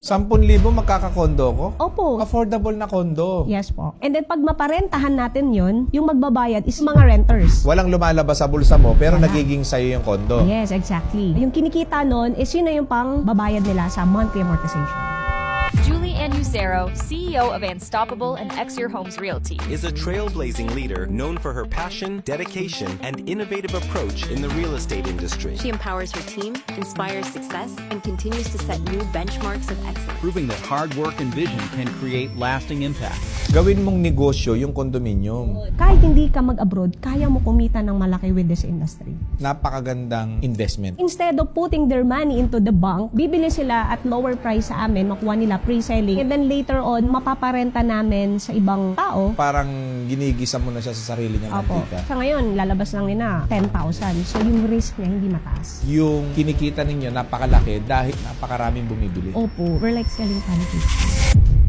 10,000 magkakakondo ko? Opo. Affordable na kondo. Yes po. And then pag maparentahan natin yon, yung magbabayad is mga renters. Walang lumalabas sa bulsa mo pero nagiging sa'yo yung kondo. Yes, exactly. Yung kinikita nun is yun na yung pang babayad nila sa monthly amortization. Julie Ann Lucero, CEO of Unstoppable and Exir Homes Realty, is a trailblazing leader known for her passion, dedication, and innovative approach in the real estate industry. She empowers her team, inspires success, and continues to set new benchmarks of excellence. Proving that hard work and vision can create lasting impact. Gawin mong negosyo yung condominium. Kahit hindi ka mag-abroad, kaya mo kumita ng malaki with this industry. Napakagandang investment. Instead of putting their money into the bank, bibili sila at lower price sa amin, makuha nila pre-selling, and then later on, mapaparenta namin sa ibang tao. Parang ginigisa mo na siya sa sarili niya. Opo. Mantika. Sa ngayon, lalabas lang nila 10,000. So yung risk niya hindi mataas. Yung kinikita ninyo napakalaki dahil napakaraming bumibili. Opo, we're like selling pancakes.